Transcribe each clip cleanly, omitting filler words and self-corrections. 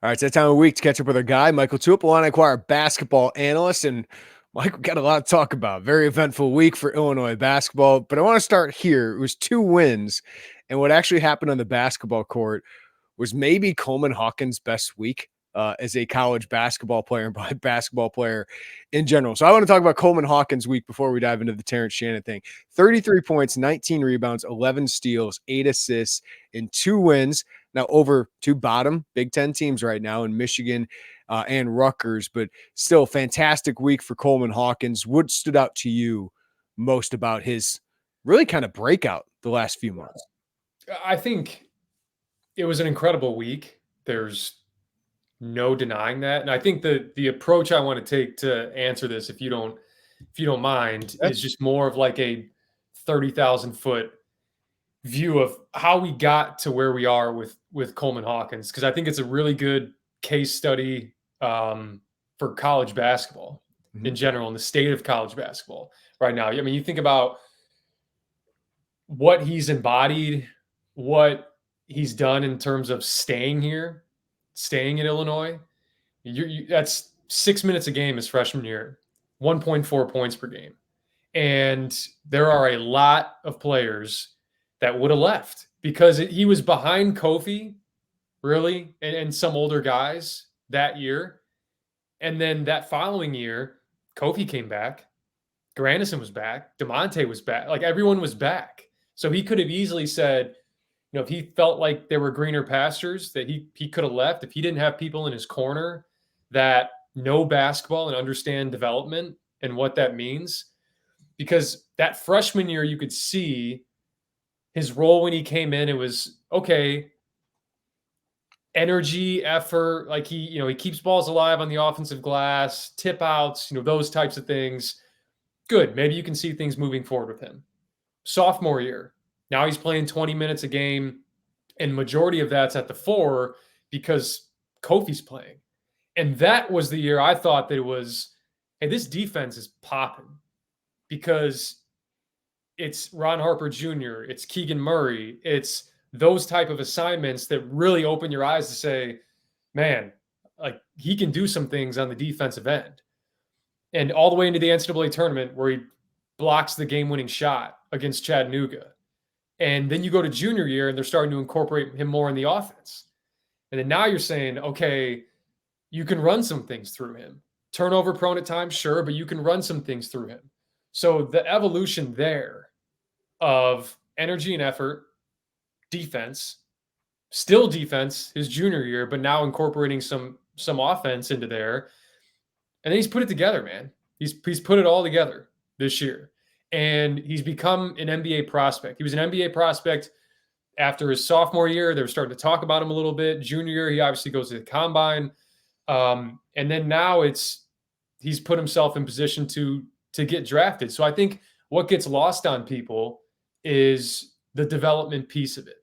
All right, it's that time of the week to catch up with our guy, Mike LaTulip, Illini Inquirer basketball analyst. And Mike, we got a lot to talk about. Very eventful week for Illinois basketball. But I want to start here. It was 2 wins. And what actually happened on the basketball court was maybe Coleman Hawkins' best week as a college basketball player and by basketball player in general. So I want to talk about Coleman Hawkins' week before we dive into the Terrence Shannon thing. 33 points, 19 rebounds, 11 steals, 8 assists in 2 wins. Now over 2 bottom Big Ten teams right now in Michigan and Rutgers, but still fantastic week for Coleman Hawkins. What stood out to you most about his really kind of breakout the last few months? I think it was an incredible week. There's no denying that. And I think the approach I want to take to answer this, if you don't mind, is just more of like a 30,000 foot view of how we got to where we are with Coleman Hawkins. Cause I think it's a really good case study for college basketball in general, in the state of college basketball right now. I mean, you think about what he's embodied, what he's done in terms of staying here, staying in Illinois. That's 6 minutes a game his freshman year, 1.4 points per game. And there are a lot of players that would have left because he was behind Kofi, really, and some older guys that year. And then that following year, Kofi came back. Grandison was back. DeMonte was back. Like, everyone was back. So he could have easily said, you know, if he felt like there were greener pastures, that he could have left. If he didn't have people in his corner that know basketball and understand development and what that means. Because that freshman year, you could see his role when he came in. It was, okay, energy, effort, like he keeps balls alive on the offensive glass, tip outs, those types of things. Good. Maybe you can see things moving forward with him. Sophomore year, now he's playing 20 minutes a game, and majority of that's at the 4 because Kofi's playing. And that was the year I thought that it was, hey, this defense is popping because it's Ron Harper Jr., it's Keegan Murray, it's those type of assignments that really open your eyes to say, man, like, he can do some things on the defensive end. And all the way into the NCAA tournament where he blocks the game-winning shot against Chattanooga. And then you go to junior year and they're starting to incorporate him more in the offense. And then now you're saying, okay, you can run some things through him. Turnover prone at times, sure, but you can run some things through him. So the evolution there of energy and effort, defense, still defense his junior year, but now incorporating some offense into there. And then he's put it together, man. He's put it all together this year. And he's become an NBA prospect. He was an NBA prospect after his sophomore year. They were starting to talk about him a little bit. Junior year, he obviously goes to the combine. And then now he's put himself in position to get drafted. So I think what gets lost on people is the development piece of it.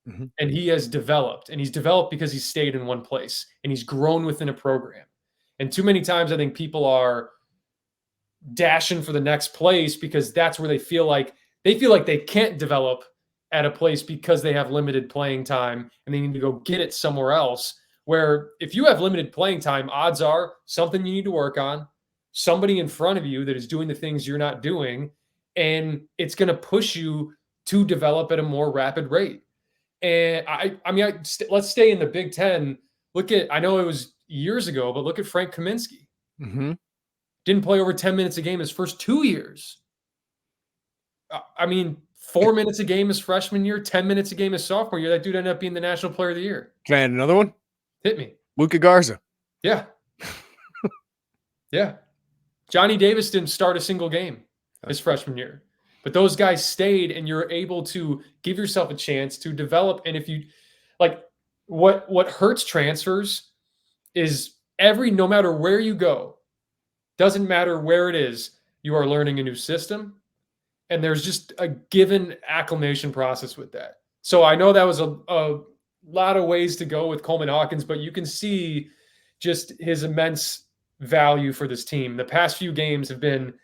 Mm-hmm. And he has developed. And he's developed because he's stayed in one place. And he's grown within a program. And too many times I think people are dashing for the next place because that's where they feel like they can't develop at a place because they have limited playing time and they need to go get it somewhere else. Where if you have limited playing time, odds are something you need to work on, somebody in front of you that is doing the things you're not doing, and it's going to push you to develop at a more rapid rate. And let's stay in the Big Ten. I know it was years ago, but look at Frank Kaminsky. Mm-hmm. Didn't play over 10 minutes a game his first 2 years. 4 minutes a game his freshman year, 10 minutes a game his sophomore year. That dude ended up being the National Player of the Year. Can I add another one? Hit me. Luka Garza. Yeah. Yeah. Johnny Davis didn't start a single game his freshman year. But those guys stayed, and you're able to give yourself a chance to develop. And if you what hurts transfers is no matter where you go, doesn't matter where it is, you are learning a new system. And there's just a given acclimation process with that. So I know that was a lot of ways to go with Coleman Hawkins, but you can see just his immense value for this team. The past few games have been,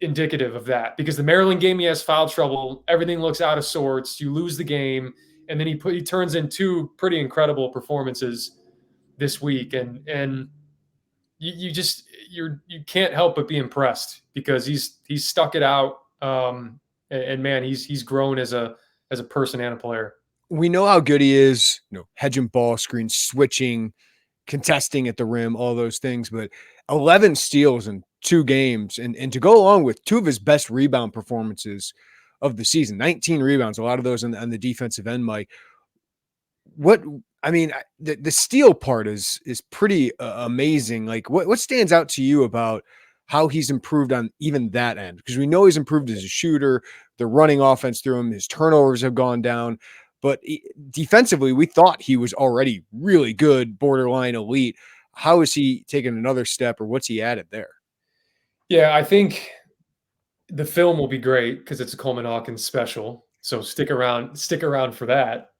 indicative of that, because the Maryland game, he has foul trouble. Everything looks out of sorts. You lose the game. And then he turns in 2 pretty incredible performances this week, and you can't help but be impressed because he's stuck it out. And man, he's grown as a person and a player. We know how good he is, hedging ball screens, switching, contesting at the rim, all those things, but 11 steals in 2 games, and to go along with 2 of his best rebound performances of the season, 19 rebounds, a lot of those on the defensive end, Mike. The steal part is pretty amazing. Like what stands out to you about how he's improved on even that end? Because we know he's improved as a shooter, the running offense through him, his turnovers have gone down, but defensively, we thought he was already really good, borderline elite. How is he taking another step, or what's he added there? Yeah, I think the film will be great because it's a Coleman Hawkins special. So stick around for that.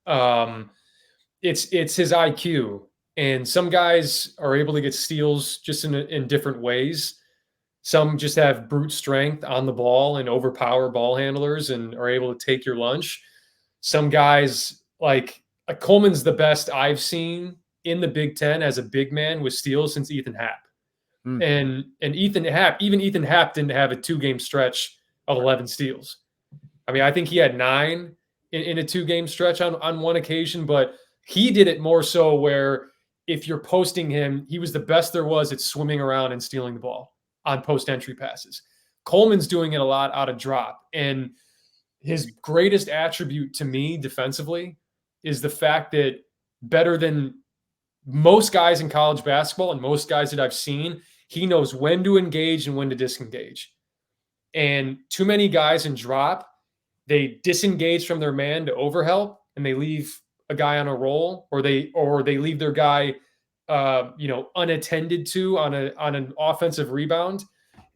It's his IQ, and some guys are able to get steals just in different ways. Some just have brute strength on the ball and overpower ball handlers and are able to take your lunch. Some guys, like Coleman's the best I've seen in the Big Ten as a big man with steals since Ethan Happ. And Ethan Happ didn't have a 2-game stretch of 11 steals. I mean, I think he had 9 in a 2-game stretch on one occasion, but he did it more so where if you're posting him, he was the best there was at swimming around and stealing the ball on post-entry passes. Coleman's doing it a lot out of drop. And his greatest attribute to me defensively is the fact that better than most guys in college basketball and most guys that I've seen, he knows when to engage and when to disengage. And too many guys in drop, they disengage from their man to overhelp, and they leave a guy on a roll, or they leave their guy, unattended to on an offensive rebound.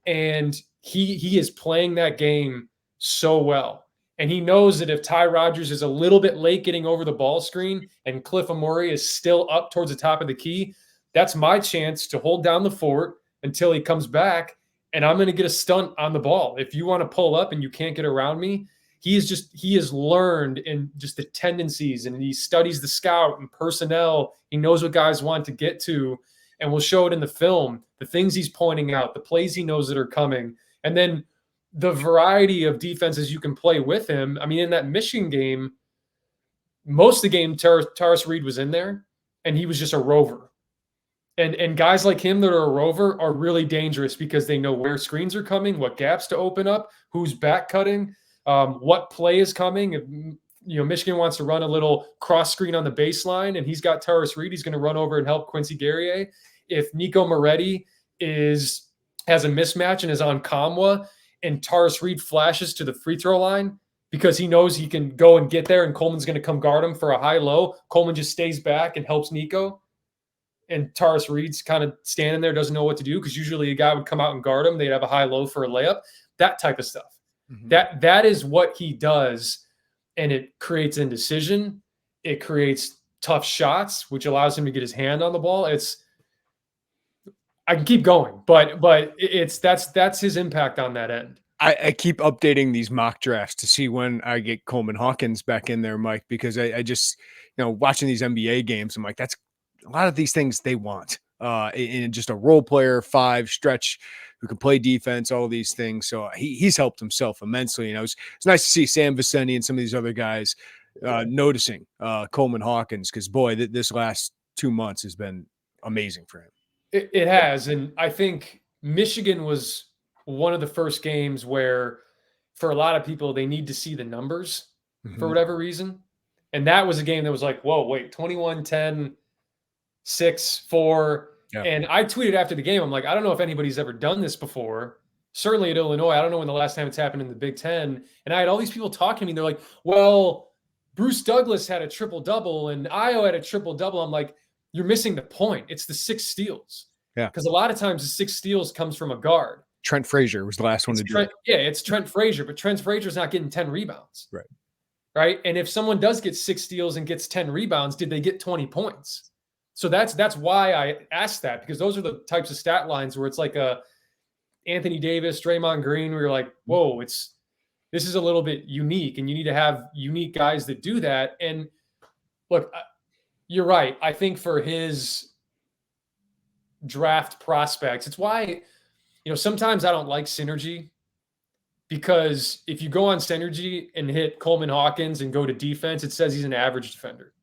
And he is playing that game so well. And he knows that if Ty Rodgers is a little bit late getting over the ball screen and Cliff Amore is still up towards the top of the key, that's my chance to hold down the fort until he comes back, and I'm going to get a stunt on the ball. If you want to pull up and you can't get around me, he has learned in just the tendencies, and he studies the scout and personnel. He knows what guys want to get to, and we'll show it in the film, the things he's pointing out, the plays he knows that are coming, and then the variety of defenses you can play with him. I mean, in that Michigan game, most of the game, Tarris Reed was in there, and he was just a rover. And guys like him that are a rover are really dangerous because they know where screens are coming, what gaps to open up, who's back cutting, what play is coming. If Michigan wants to run a little cross screen on the baseline and he's got Tarris Reed, he's going to run over and help Quincy Guerrier. If Nico Moretti has a mismatch and is on Kamwa and Tarris Reed flashes to the free throw line because he knows he can go and get there and Coleman's going to come guard him for a high-low, Coleman just stays back and helps Nico. And Tarris Reed's kind of standing there, doesn't know what to do because usually a guy would come out and guard him. They'd have a high-low for a layup, that type of stuff. Mm-hmm. That is what he does, and it creates indecision. It creates tough shots, which allows him to get his hand on the ball. I can keep going, but that's his impact on that end. I keep updating these mock drafts to see when I get Coleman Hawkins back in there, Mike, because I just, watching these NBA games, I'm like, that's a lot of these things they want in just a role player, 5 stretch who can play defense, all these things. So he's helped himself immensely. It's nice to see Sam Viceni and some of these other guys noticing Coleman Hawkins because, boy, this last 2 months has been amazing for him. It has. And I think Michigan was one of the first games where, for a lot of people, they need to see the numbers for whatever reason. And that was a game that was like, whoa, wait, 21-10, 6-4. Yeah. And I tweeted after the game, I'm like, I don't know if anybody's ever done this before. Certainly at Illinois. I don't know when the last time it's happened in the Big Ten. And I had all these people talking to me. They're like, well, Bruce Douglas had a triple-double and Io had a triple-double. I'm like, you're missing the point. It's the 6 steals. Yeah. Because a lot of times the 6 steals comes from a guard. Trent Frazier was the last one to do it. Yeah, it's Trent Frazier, but Trent Frazier's not getting 10 rebounds. Right? And if someone does get 6 steals and gets 10 rebounds, did they get 20 points? So that's why I asked that, because those are the types of stat lines where it's like a Anthony Davis, Draymond Green, where you're like, whoa, this is a little bit unique, and you need to have unique guys that do that. And look, you're right. I think for his draft prospects. It's why, sometimes I don't like Synergy, because if you go on Synergy and hit Coleman Hawkins and go to defense, it says he's an average defender.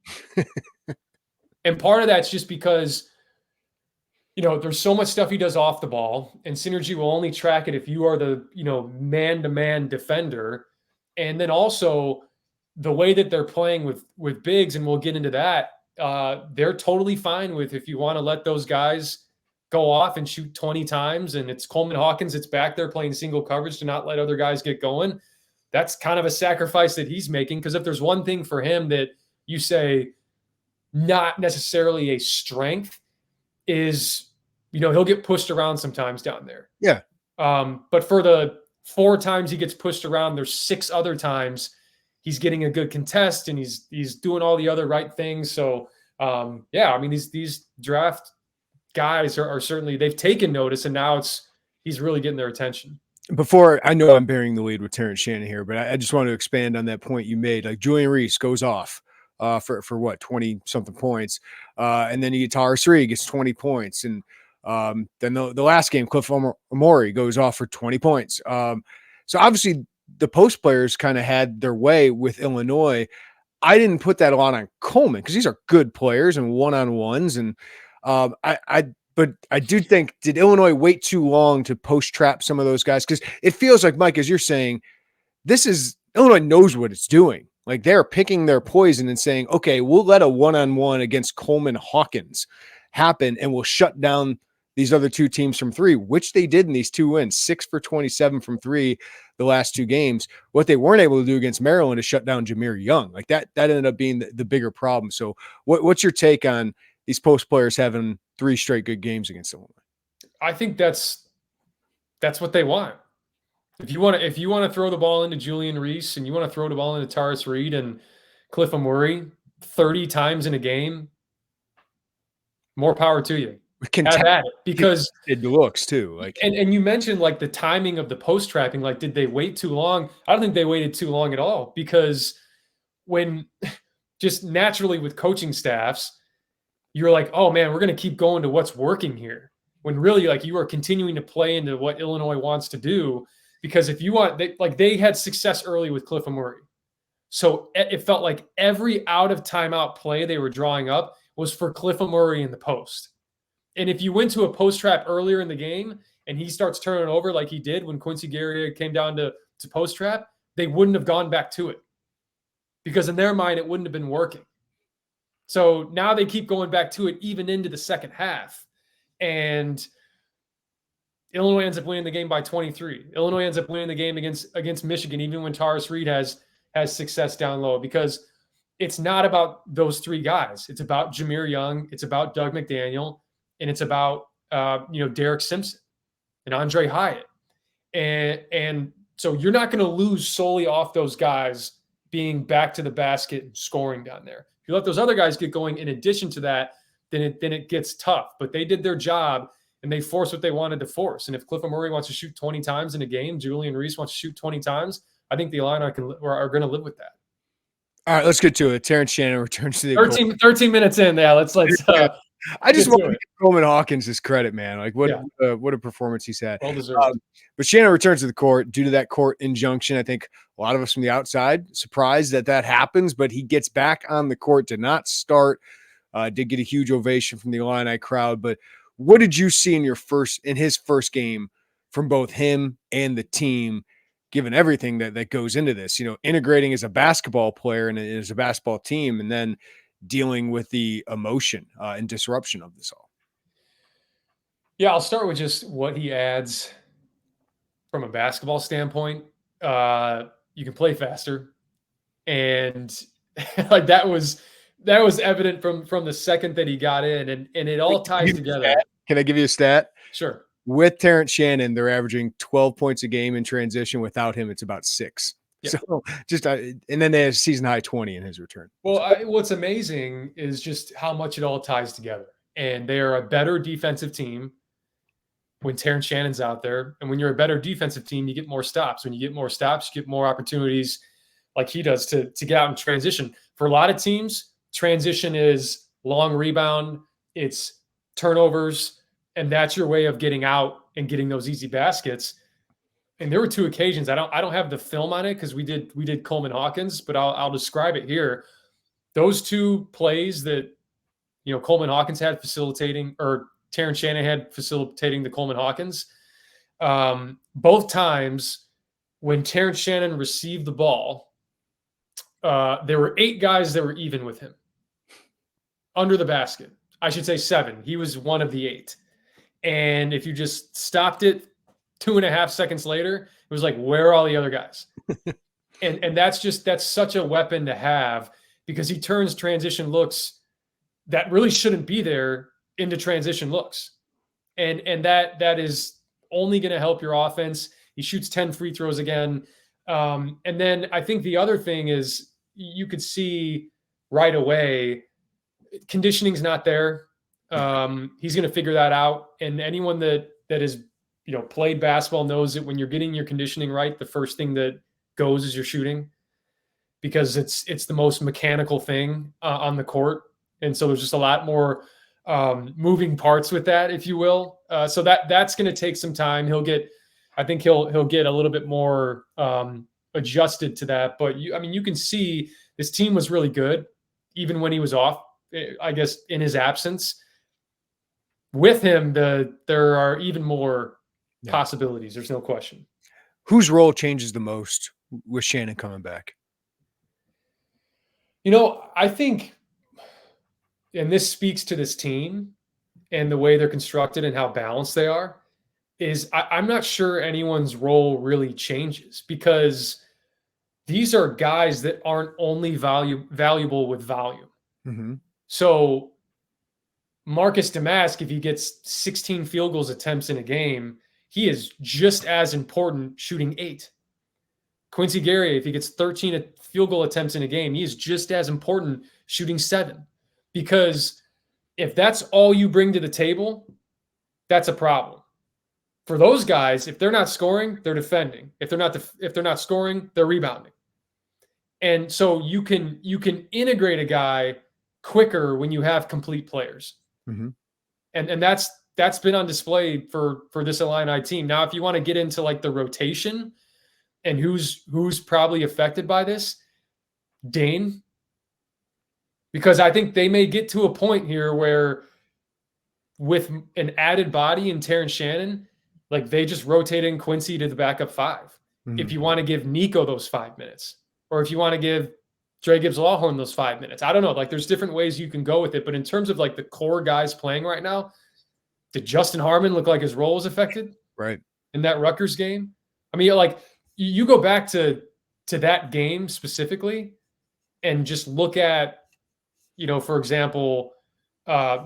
And part of that's just because, there's so much stuff he does off the ball, and Synergy will only track it if you are the, man-to-man defender. And then also the way that they're playing with bigs, and we'll get into that, they're totally fine with, if you want to let those guys go off and shoot 20 times, and it's Coleman Hawkins that's back there playing single coverage to not let other guys get going. That's kind of a sacrifice that he's making, because if there's one thing for him that you say not necessarily a strength is, he'll get pushed around sometimes down there. Yeah. But for the 4 times he gets pushed around, there's 6 other times he's getting a good contest, and he's doing all the other right things. So these draft guys are certainly, they've taken notice, and now he's really getting their attention. Before, I know I'm bearing the lead with Terrence Shannon here, but I just want to expand on that point you made. Like, Julian Reese goes off for what, 20 something points. And then you get Tars Reed gets 20 points. And then the last game, Cliff Omori goes off for 20 points. So obviously the post players kind of had their way with Illinois. I didn't put that a lot on Coleman, because these are good players and one-on-ones. And but I do think, did Illinois wait too long to post trap some of those guys? Because it feels like, Mike, as you're saying, Illinois knows what it's doing. Like, they're picking their poison and saying, okay, we'll let a one-on-one against Coleman Hawkins happen, and we'll shut down these other 2 teams from 3, which they did in these 2 wins, 6 for 27 from 3 the last 2 games. What they weren't able to do against Maryland is shut down Jameer Young. Like, that ended up being the bigger problem. So what's your take on these post players having 3 straight good games against Illinois? I think that's what they want. If you want to throw the ball into Julian Reese, and you want to throw the ball into Tars Reed and Cliff Omori 30 times in a game, more power to you. Have at it, because it looks too like. And you mentioned like the timing of the post trapping. Like, did they wait too long? I don't think they waited too long at all, because when just naturally with coaching staffs, you're like, oh man, we're going to keep going to what's working here. When really, like, you are continuing to play into what Illinois wants to do. Because if you want, they had success early with Cliff Omori. So it felt like every out of timeout play they were drawing up was for Cliff Omori in the post. And if you went to a post trap earlier in the game and he starts turning over like he did when Quincy Guerrier came down to post trap, they wouldn't have gone back to it, because in their mind, it wouldn't have been working. So now they keep going back to it even into the second half. And Illinois ends up winning the game by 23. Illinois ends up winning the game against Michigan, even when Tars Reed has success down low, because it's not about those 3 guys. It's about Jameer Young. It's about Doug McDaniel. And it's about, Derek Simpson and Andre Hyatt. And so you're not going to lose solely off those guys being back to the basket and scoring down there. If you let those other guys get going in addition to that, then it gets tough. But they did their job, and they forced what they wanted to force. And if Cliff Omori wants to shoot 20 times in a game, Julian Reese wants to shoot 20 times, I think the Illini are going to live with that. All right, let's get to it. Terrence Shannon returns to the 13 minutes in. Yeah, let's I just want to give Coleman Hawkins his credit, man. Like, what a performance he's had. Well deserved. But Shannon returns to the court due to that court injunction. I think a lot of us from the outside surprised that happens, but he gets back on the court, did not start. Did get a huge ovation from the Illini crowd. But what did you see in his first game from both him and the team, given everything that goes into this? Integrating as a basketball player and as a basketball team, and then dealing with the emotion and disruption of this all. Yeah, I'll start with just what he adds from a basketball standpoint. You can play faster, and like that was evident from the second that he got in, and it all ties together. Can I give you a stat? Sure. With Terrence Shannon, they're averaging 12 points a game in transition. Without him, it's about 6. Yeah. So and then they have season high 20 in his return. Well, what's amazing is just how much it all ties together. And they are a better defensive team when Terrence Shannon's out there. And when you're a better defensive team, you get more stops. When you get more stops, you get more opportunities like he does to get out and transition. For a lot of teams, transition is long rebound, it's turnovers, and that's your way of getting out and getting those easy baskets. And there were 2 occasions. I don't have the film on it because we did Coleman Hawkins, but I'll describe it here. Those 2 plays that Coleman Hawkins had facilitating, or Terrence Shannon had facilitating the Coleman Hawkins. Both times when Terrence Shannon received the ball, there were 8 guys that were even with him under the basket. I should say 7. He was one of the 8. And if you just stopped it 2.5 seconds later, it was like, where are all the other guys? and that's such a weapon to have, because he turns transition looks that really shouldn't be there into transition looks. And that is only going to help your offense. He shoots 10 free throws again. And then I think the other thing is, you could see right away, conditioning's not there. He's going to figure that out. And anyone that is, played basketball knows that when you're getting your conditioning right, the first thing that goes is your shooting, because it's the most mechanical thing on the court. And so there's just a lot more moving parts with that, if you will. So that's going to take some time. I think he'll get a little bit more adjusted to that. But you can see this team was really good, even when he was off, I guess, in his absence. With him, there are even more possibilities. There's no question. Whose role changes the most with Shannon coming back? I think, and this speaks to this team and the way they're constructed and how balanced they are, is I'm not sure anyone's role really changes, because these are guys that aren't only valuable with volume. Mm-hmm. So Marcus Domask, if he gets 16 field goals attempts in a game, he is just as important shooting 8. Quincy Guerrier, if he gets 13 field goal attempts in a game, he is just as important shooting 7. Because if that's all you bring to the table, that's a problem. For those guys, if they're not scoring, they're defending. If they're not scoring, they're rebounding. And so you can integrate a guy quicker when you have complete players. Mm-hmm. And that's been on display for this Illini team. Now, if you want to get into like the rotation and who's probably affected by this, Dane, because I think they may get to a point here where, with an added body in Terrence Shannon, like they just rotate in Quincy to the backup 5. Mm-hmm. If you want to give Nico those 5 minutes, or if you want to give Dre Gibbs-Lawhorn those 5 minutes, I don't know. Like, there's different ways you can go with it. But in terms of like the core guys playing right now, did Justin Harmon look like his role was affected? Right. In that Rutgers game? I mean, like, you go back to that game specifically and just look at, for example,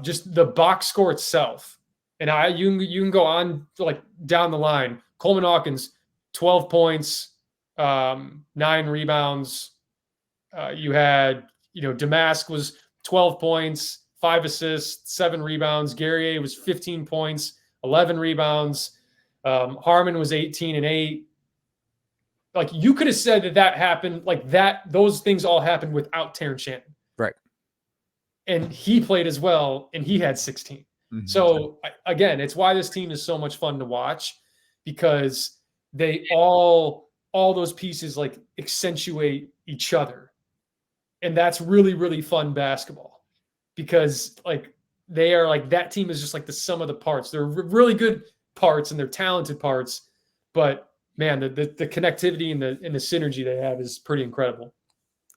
just the box score itself. And you can go on like down the line. Coleman Hawkins, 12 points, 9 rebounds. You had, Domask was 12 points, 5 assists, 7 rebounds. Guerrier was 15 points, 11 rebounds. Harmon was 18 and 8. Like, you could have said that happened, like that, those things all happened without Terrence Shannon. Right. And he played as well, and he had 16. Mm-hmm. So again, it's why this team is so much fun to watch, because they all those pieces like accentuate each other. And that's really, really fun basketball, because like they are like, that team is just like the sum of the parts. They're really good parts and they're talented parts, but man, the connectivity and the synergy they have is pretty incredible.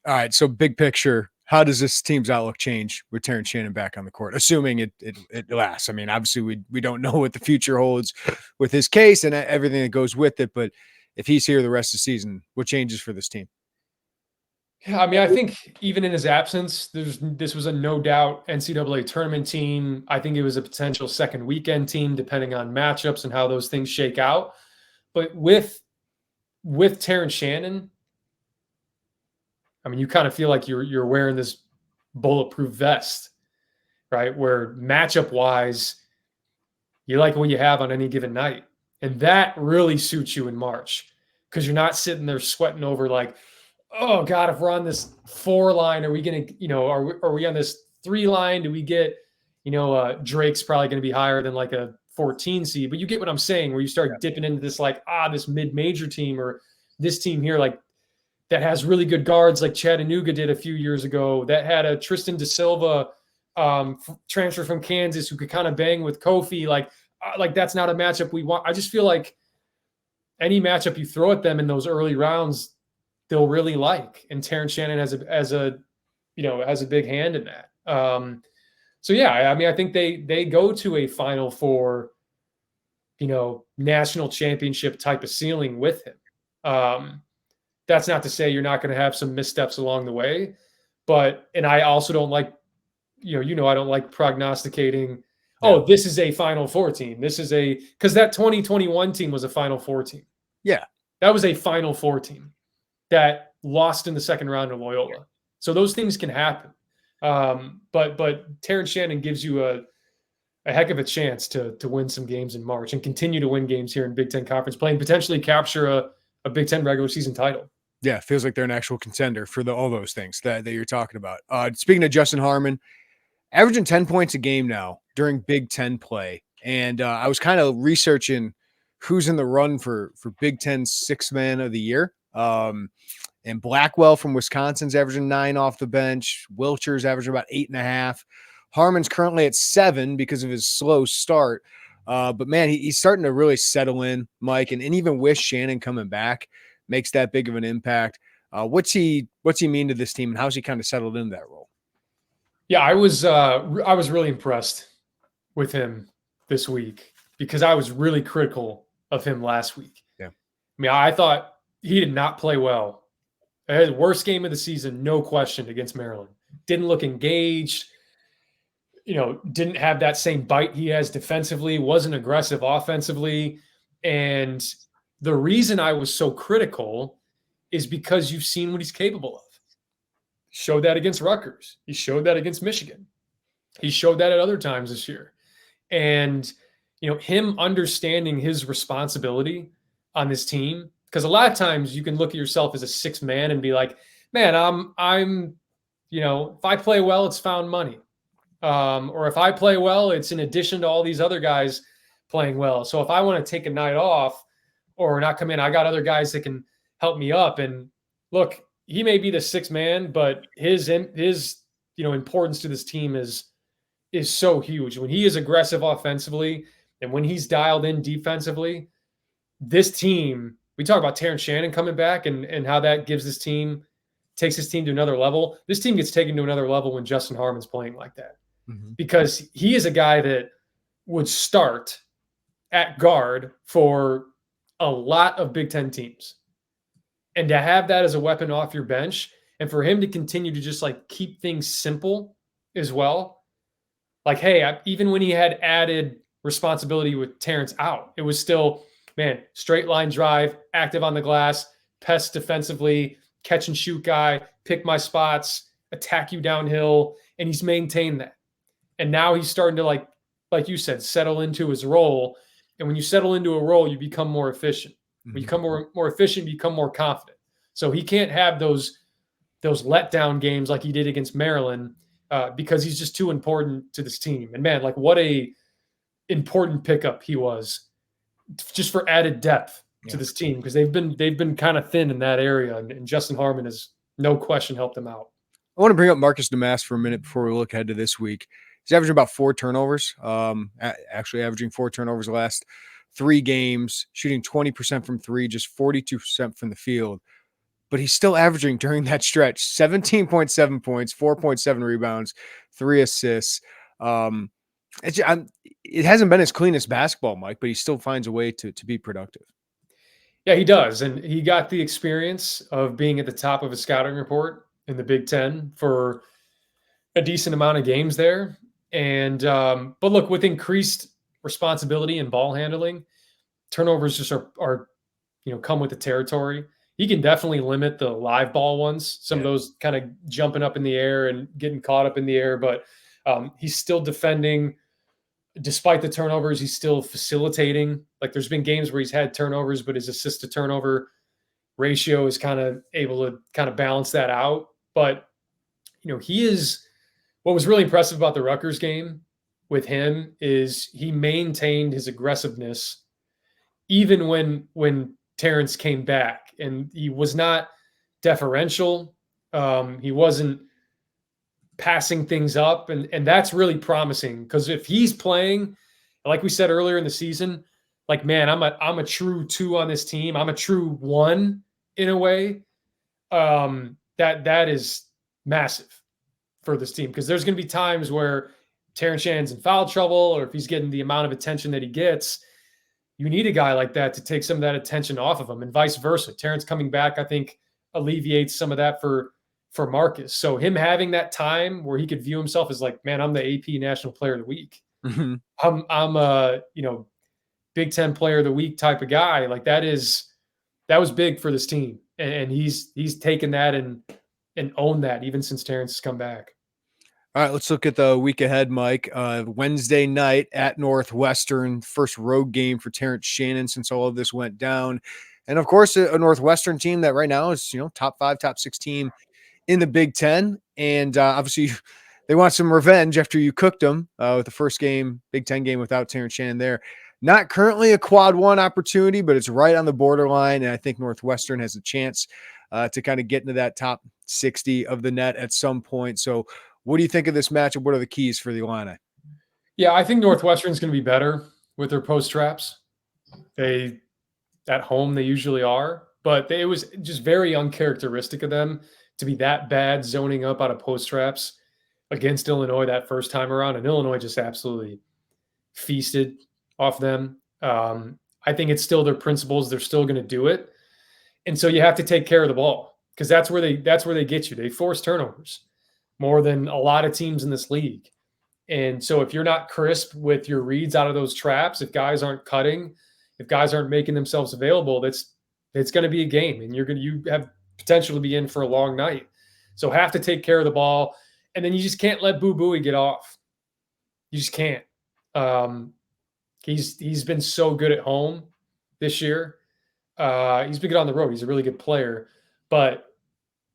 All right. So big picture, how does this team's outlook change with Terrence Shannon back on the court, assuming it lasts? I mean, obviously we don't know what the future holds with his case and everything that goes with it, but if he's here the rest of the season, what changes for this team? Yeah, I mean, I think even in his absence, this was a no doubt NCAA tournament team. I think it was a potential second weekend team, depending on matchups and how those things shake out. But with Terrence Shannon, I mean, you kind of feel like you're wearing this bulletproof vest, right? Where matchup wise, you like what you have on any given night. And that really suits you in March, because you're not sitting there sweating over like, oh God, if we're on this 4 line, are we going to, are we on this 3 line? Do we get, Drake's probably going to be higher than like a 14 seed, but you get what I'm saying, where you start dipping into this like, this mid-major team or this team here, like that has really good guards like Chattanooga did a few years ago, that had a Tristan Da Silva transfer from Kansas who could kind of bang with Kofi. Like that's not a matchup we want. I just feel like any matchup you throw at them in those early rounds, they'll really like. And Terrence Shannon has a big hand in that. So yeah, I mean, I think they go to a Final Four, national championship type of ceiling with him. That's not to say you're not going to have some missteps along the way, and I also don't like, I don't like prognosticating. Yeah. Oh, this is a Final Four team. Because that 2021 team was a Final Four team. Yeah. That was a Final Four team that lost in the second round to Loyola. So those things can happen. But Terrence Shannon gives you a heck of a chance to win some games in March and continue to win games here in Big Ten Conference play and potentially capture a Big Ten regular season title. Yeah, feels like they're an actual contender for all those things that you're talking about. Speaking of Justin Harmon, averaging 10 points a game now during Big Ten play. And I was kind of researching who's in the run for Big Ten Sixth Man of the Year. And Blackwell from Wisconsin's averaging 9 off the bench. Wilcher's averaging about 8.5. Harmon's currently at 7 because of his slow start. But man, he's starting to really settle in, Mike. And even with Shannon coming back, makes that big of an impact. What's he mean to this team, and how's he kind of settled into that role? Yeah, I was really impressed with him this week because I was really critical of him last week. Yeah, I mean, I thought he did not play well. His worst game of the season, no question, against Maryland. Didn't look engaged. Didn't have that same bite he has defensively. Wasn't aggressive offensively, and the reason I was so critical is because you've seen what he's capable of. He showed that against Rutgers. He showed that against Michigan. He showed that at other times this year. And, him understanding his responsibility on this team, because a lot of times you can look at yourself as a sixth man and be like, man, I'm if I play well, it's found money. Or if I play well, it's in addition to all these other guys playing well. So if I want to take a night off, or not come in, I got other guys that can help me up. And look, he may be the sixth man, but his importance to this team is so huge. When he is aggressive offensively and when he's dialed in defensively, this team, we talk about Terrence Shannon coming back and how that takes his team to another level. This team gets taken to another level when Justin Harmon's playing like that, because he is a guy that would start at guard for a lot of Big Ten teams. And to have that as a weapon off your bench, and for him to continue to just like keep things simple as well. Like, hey, even when he had added responsibility with Terrence out, it was still, man, straight line drive, active on the glass, pest defensively, catch and shoot guy, pick my spots, attack you downhill. And he's maintained that. And now he's starting to, like you said, settle into his role. And when you settle into a role, you become more efficient. When you become more efficient, you become more confident. So he can't have those letdown games like he did against Maryland because he's just too important to this team. And man, like what a important pickup he was just for added depth to this team, because they've been kind of thin in that area. And Justin Harmon has no question helped them out. I want to bring up Marcus Domask for a minute before we look ahead to this week. He's averaging about 4 turnovers, actually averaging 4 turnovers the last 3 games, shooting 20% from 3, just 42% from the field. But he's still averaging during that stretch 17.7 points, 4.7 rebounds, 3 assists. It hasn't been his cleanest basketball, Mike, but he still finds a way to be productive. Yeah, he does. And he got the experience of being at the top of a scouting report in the Big Ten for a decent amount of games there. And but look, with increased responsibility and ball handling, turnovers just are come with the territory. He can definitely limit the live ball ones, some of those kind of jumping up in the air and getting caught up in the air, but he's still defending. Despite the turnovers, he's still facilitating. Like there's been games where he's had turnovers, but his assist to turnover ratio is kind of able to kind of balance that out. But, he is, what was really impressive about the Rutgers game with him is he maintained his aggressiveness even when Terrence came back, and he was not deferential. He wasn't passing things up, and that's really promising, because if he's playing, like we said earlier in the season, like, man, I'm a true 2 on this team. I'm a true 1 in a way. That is massive for this team, because there's going to be times where Terrence Shannon's in foul trouble, or if he's getting the amount of attention that he gets, you need a guy like that to take some of that attention off of him, and vice versa. Terrence coming back, I think, alleviates some of that for Marcus. So him having that time where he could view himself as like, man, I'm the AP National Player of the Week. Mm-hmm. I'm a Big Ten Player of the Week type of guy. Like, that was big for this team, and he's taken that and owned that even since Terrence has come back. All right, let's look at the week ahead, Mike. Wednesday night at Northwestern, first road game for Terrence Shannon since all of this went down. And of course, a Northwestern team that right now is, top 5, top 6 team in the Big Ten. And obviously they want some revenge after you cooked them with the first game, Big Ten game without Terrence Shannon there. Not currently a quad 1 opportunity, but it's right on the borderline. And I think Northwestern has a chance to kind of get into that top 60 of the net at some point. So what do you think of this matchup? What are the keys for the Illini? Yeah, I think Northwestern's going to be better with their post traps. At home, they usually are, but it was just very uncharacteristic of them to be that bad zoning up out of post traps against Illinois that first time around. And Illinois just absolutely feasted off them. I think it's still their principles. They're still going to do it. And so you have to take care of the ball, because that's where they get you. They force turnovers more than a lot of teams in this league. And so if you're not crisp with your reads out of those traps, if guys aren't cutting, if guys aren't making themselves available, it's going to be a game, and you have potential to be in for a long night. So have to take care of the ball, and then you just can't let Boo Booey get off. You just can't. He's been so good at home this year. He's been good on the road. He's a really good player, but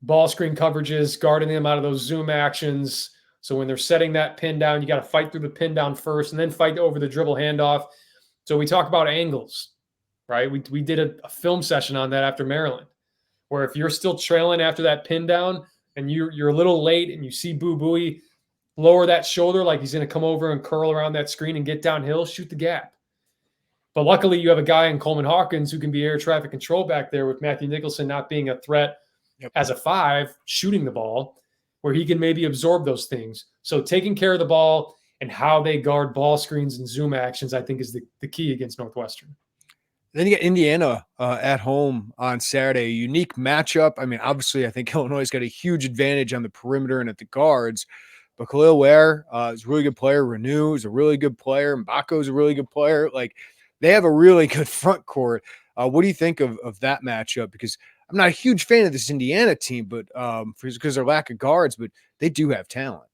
ball screen coverages, guarding them out of those zoom actions. So when they're setting that pin down, you got to fight through the pin down first and then fight over the dribble handoff. So we talk about angles, right? We did a film session on that after Maryland, where if you're still trailing after that pin down and you're a little late and you see Boo Booey lower that shoulder like he's going to come over and curl around that screen and get downhill, shoot the gap. But luckily you have a guy in Coleman Hawkins who can be air traffic control back there, with Matthew Nicholson not being a threat as a 5, shooting the ball, where he can maybe absorb those things. So taking care of the ball and how they guard ball screens and zoom actions, I think, is the key against Northwestern. Then you get Indiana at home on Saturday, a unique matchup. I mean, obviously, I think Illinois has got a huge advantage on the perimeter and at the guards, but Khalil Ware is a really good player. Renew is a really good player. Mbako is a really good player. Like, they have a really good front court. What do you think of that matchup? Because I'm not a huge fan of this Indiana team, but because of their lack of guards, but they do have talent.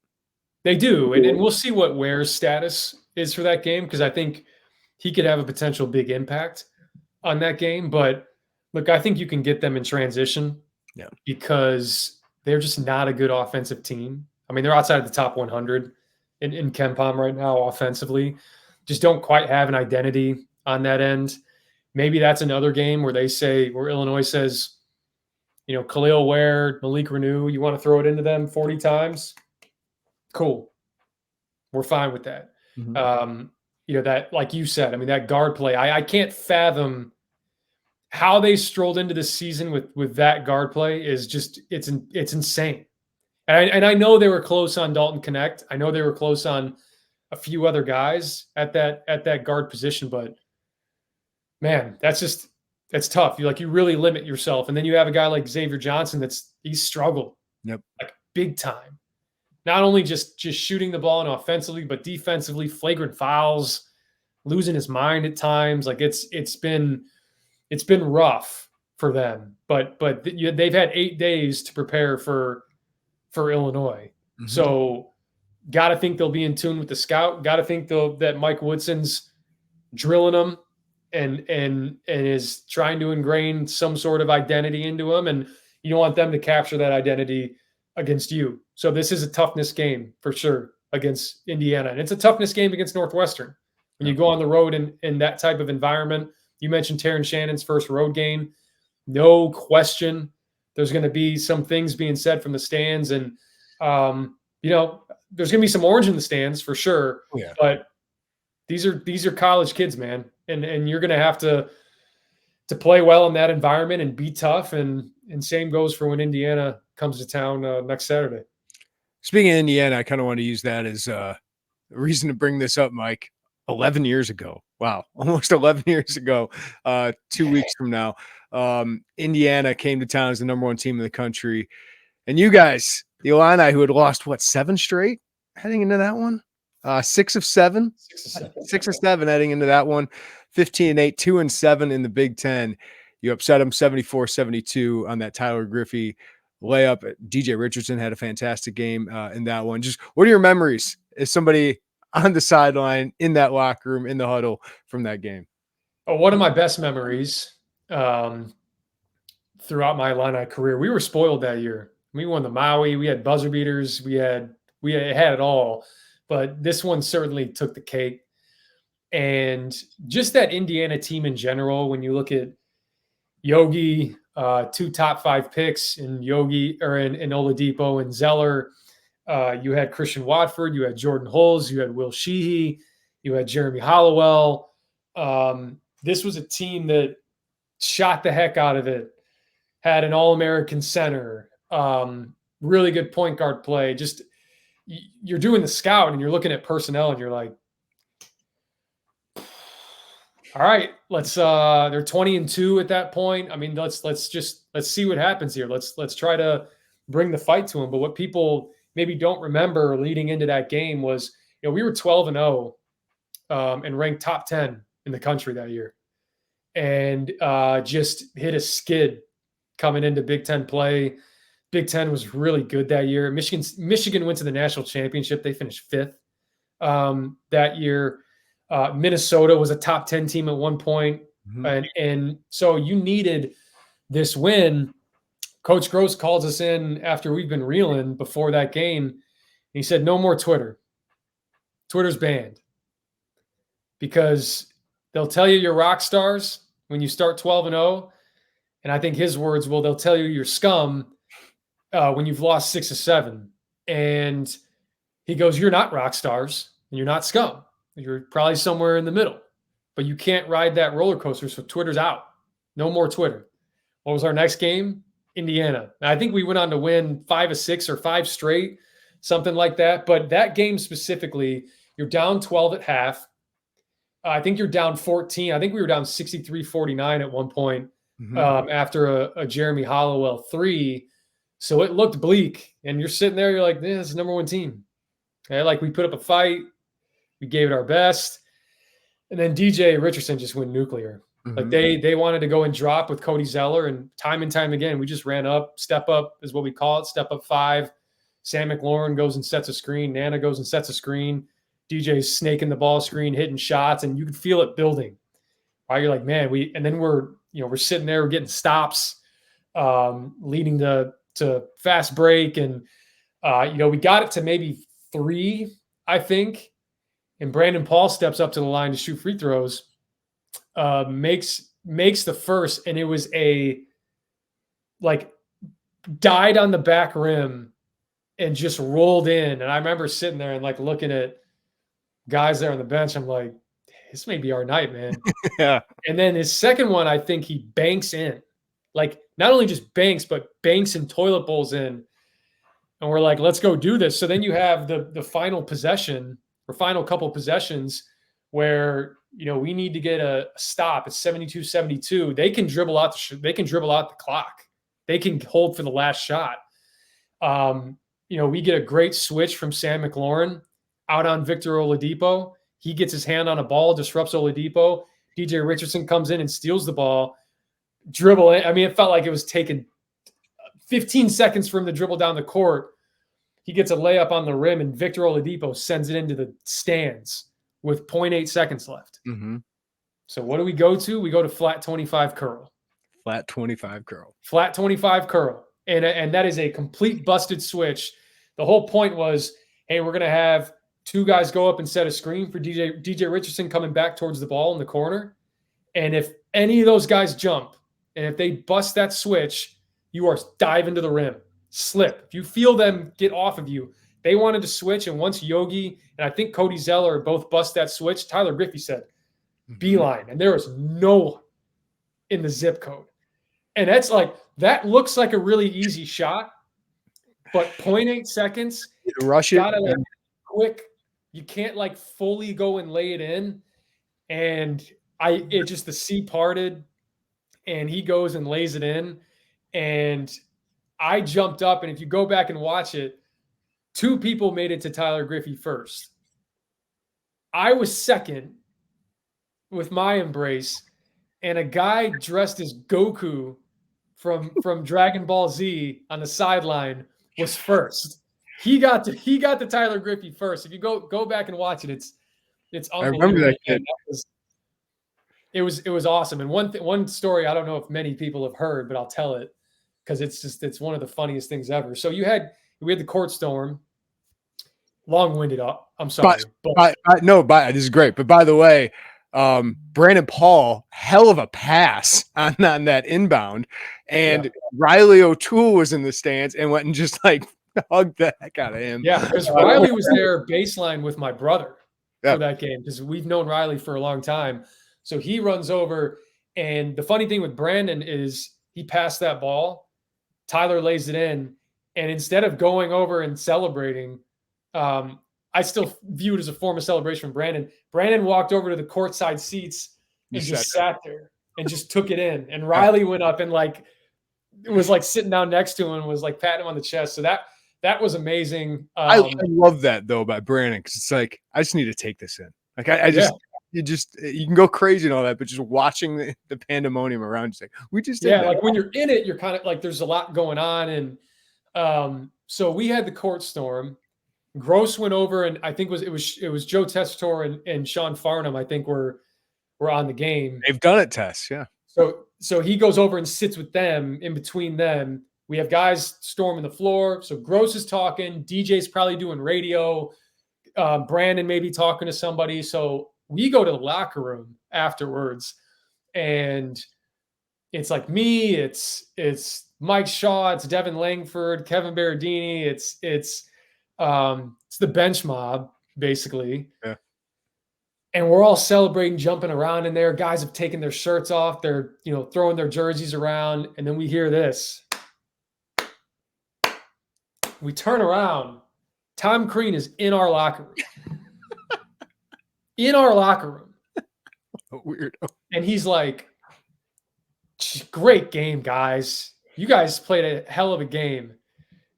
They do, and we'll see what Ware's status is for that game, because I think he could have a potential big impact on that game. But look, I think you can get them in transition, because they're just not a good offensive team. I mean, they're outside of the top 100 in KenPom right now offensively. Just don't quite have an identity on that end. Maybe that's another game where Illinois says, Khalil Ware, Malik Renew, you want to throw it into them 40 times? Cool. We're fine with that. Mm-hmm. That, like you said, I mean, that guard play, I can't fathom how they strolled into the season with that guard play. Is just, it's insane. And I know they were close on Dalton Connect. I know they were close on a few other guys at that guard position, but man, that's tough. You really limit yourself. And then you have a guy like Xavier Johnson he's struggled. Like, big time. Not only just shooting the ball and offensively, but defensively, flagrant fouls, losing his mind at times. Like, it's been rough for them, but they've had 8 days to prepare for Illinois. Mm-hmm. So got to think they'll be in tune with the scout. Got to think that Mike Woodson's drilling them and is trying to ingrain some sort of identity into them. And you don't want them to capture that identity against you. So this is a toughness game for sure against Indiana. And it's a toughness game against Northwestern. When you go on the road in that type of environment, you mentioned Terrence Shannon's first road game. No question there's going to be some things being said from the stands. And, there's going to be some orange in the stands for sure. Yeah. But these are college kids, man. And you're going to have to play well in that environment and be tough. And same goes for when Indiana comes to town next Saturday. Speaking of Indiana, I kind of want to use that as a reason to bring this up, Mike. 11 years ago. Wow. Almost 11 years ago, 2 weeks from now, Indiana came to town as the number 1 team in the country. And you guys, the Illini, who had lost, 7 straight heading into that one? 6 of 7? 6 of 7 heading into that one. 15-8, 2-7 in the Big Ten. You upset them 74-72 on that Tyler Griffey layup. DJ Richardson had a fantastic game in that one. Just what are your memories as somebody on the sideline, in that locker room, in the huddle from that game? One of my best memories throughout my Illini career, we were spoiled that year. We won the Maui. We had buzzer beaters. We had it all. But this one certainly took the cake. And just that Indiana team in general, when you look at Yogi, 2 top 5 picks in Yogi or in Oladipo and Zeller. You had Christian Watford, you had Jordan Hulls, you had Will Sheehy, you had Jeremy Hollowell. This was a team that shot the heck out of it, had an All-American center, really good point guard play. Just you're doing the scout and you're looking at personnel and you're like, all right, let's they're 20-2 at that point. I mean, let's see what happens here. Let's try to bring the fight to them. But what people maybe don't remember leading into that game was, we were 12-0 and ranked top 10 in the country that year, and just hit a skid coming into Big Ten play. Big Ten was really good that year. Michigan went to the national championship. They finished 5th that year. Minnesota was a top 10 team at one point. Mm-hmm. And so you needed this win. Coach Gross calls us in after we've been reeling before that game. He said, no more Twitter. Twitter's banned. Because they'll tell you you're rock stars when you start 12-0. And I think his words, they'll tell you you're scum when you've lost 6 or 7. And he goes, you're not rock stars and you're not scum. You're probably somewhere in the middle. But you can't ride that roller coaster, so Twitter's out. No more Twitter. What was our next game? Indiana. And I think we went on to win 5 of 6 or 5 straight, something like that. But that game specifically, you're down 12 at half. I think you're down 14. I think we were down 63-49 at one point after a Jeremy Hollowell 3. So it looked bleak. And you're sitting there, you're like, this is the number 1 team. Okay, like we put up a fight. We gave it our best. And then DJ Richardson just went nuclear. Like they wanted to go and drop with Cody Zeller, and time again, we just ran up. Step up is what we call it. Step up 5. Sam McLaurin goes and sets a screen. Nana goes and sets a screen. DJ's snaking the ball screen, hitting shots, and you can feel it building. Right? You're like, man, and then we're sitting there, we're getting stops, leading to fast break. And, we got it to maybe 3, I think. And Brandon Paul steps up to the line to shoot free throws, makes the first, and it was died on the back rim and just rolled in. And I remember sitting there and looking at guys there on the bench. I'm like, this may be our night, man. Yeah. And then his second one, I think he banks in, not only just banks, but banks and toilet bowls in. And we're like, let's go do this. So then you have the final possession or final couple possessions where, we need to get a stop. It's 72-72. They can dribble out the clock. They can hold for the last shot. We get a great switch from Sam McLaurin out on Victor Oladipo. He gets his hand on a ball, disrupts Oladipo. DJ Richardson comes in and steals the ball. Dribble in. I mean, it felt like it was taking 15 seconds for him to dribble down the court. He gets a layup on the rim, and Victor Oladipo sends it into the stands with 0.8 seconds left. Mm-hmm. So what do we go to? We go to flat 25 curl. Flat 25 curl. Flat 25 curl. And that is a complete busted switch. The whole point was, hey, we're going to have two guys go up and set a screen for DJ Richardson coming back towards the ball in the corner. And if any of those guys jump, and if they bust that switch, you are diving to the rim. Slip. If you feel them get off of you, they wanted to switch. And once Yogi and I think Cody Zeller both bust that switch, Tyler Griffey said, beeline. And there was no one in the zip code. And that's like, that looks like a really easy shot, but 0.8 seconds, rush it. Gotta like quick. You can't like fully go and lay it in. And it just, the sea parted and he goes and lays it in. And I jumped up, and if you go back and watch it, two people made it to Tyler Griffey first. I was second with my embrace, and a guy dressed as Goku from Dragon Ball Z on the sideline was first. He got to Tyler Griffey first. If you go back and watch it, it's unbelievable. I remember that kid. It was awesome. And one story I don't know if many people have heard, but I'll tell it because it's one of the funniest things ever. So we had the court storm. Long-winded up. I'm sorry. This is great. But by the way, Brandon Paul, hell of a pass on that inbound. And Riley O'Toole was in the stands and went and just like hugged the heck out of him. Yeah, because Riley was there baseline with my brother for that game because we've known Riley for a long time. So he runs over. And the funny thing with Brandon is he passed that ball. Tyler lays it in. And instead of going over and celebrating, I still view it as a form of celebration from Brandon. Brandon walked over to the courtside seats and just sat there and just took it in. And Riley went up and like it was like sitting down next to him and was like patting him on the chest. So that was amazing. I love that though about Brandon because it's like I just need to take this in. Like I just you can go crazy and all that, but just watching the pandemonium around, just like we just did that. Like when you're in it, you're kind of like there's a lot going on, and so we had the court storm. Gross went over, and I think it was Joe Tessitore and Sean Farnham. I think were on the game. They've done it, Tess. Yeah. So he goes over and sits with them. In between them, we have guys storming the floor. So Gross is talking. DJ's probably doing radio. Brandon maybe talking to somebody. So we go to the locker room afterwards, and it's like me. It's Mike Shaw. It's Devin Langford. Kevin Berardini. It's the bench mob, basically. Yeah. And we're all celebrating, jumping around in there. Guys have taken their shirts off. They're, throwing their jerseys around. And then we hear this. We turn around. Tom Crean is in our locker room. In our locker room. Weirdo. And he's like, great game, guys. You guys played a hell of a game.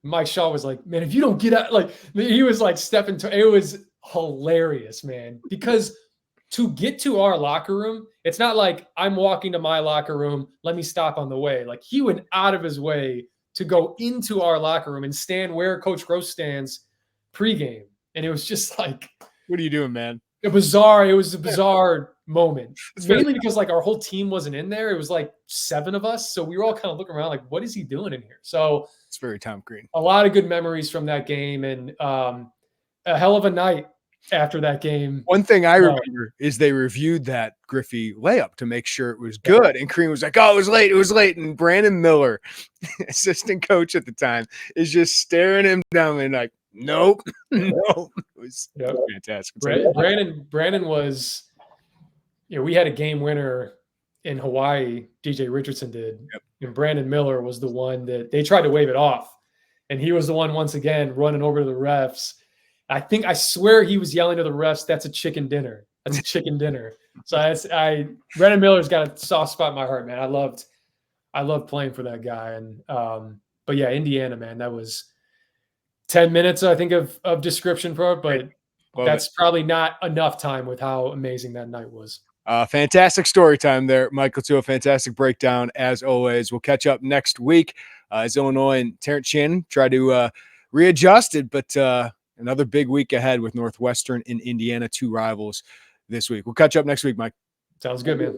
Mike Shaw was like, man, if you don't get out, like he was like stepping to, it was hilarious, man. Because to get to our locker room, it's not like I'm walking to my locker room, let me stop on the way. Like he went out of his way to go into our locker room and stand where Coach Gross stands pregame. And it was just like, what are you doing, man? It was a bizarre moment. It's mainly because like our whole team wasn't in there. It was like 7 of us. So we were all kind of looking around like, what is he doing in here? So it's very Tom Crean. A lot of good memories from that game and a hell of a night after that game. One thing I remember is they reviewed that Griffey layup to make sure it was good. And Crean was like, oh, it was late. And Brandon Miller, assistant coach at the time, is just staring him down and like, nope. It was fantastic. Brandon was, we had a game winner in Hawaii, DJ Richardson did. Yep. And Brandon Miller was the one that they tried to wave it off. And he was the one, once again, running over to the refs. I swear he was yelling to the refs, that's a chicken dinner. That's a chicken dinner. So Brandon Miller's got a soft spot in my heart, man. I loved playing for that guy. And but yeah, Indiana, man, that was 10 minutes, I think, of description for it, but that's probably not enough time with how amazing that night was. Fantastic story time there, Michael, to a fantastic breakdown as always. We'll catch up next week as Illinois and Terrence Shannon try to readjust it, but another big week ahead with Northwestern and Indiana, 2 rivals this week. We'll catch up next week, Mike. Sounds good, man.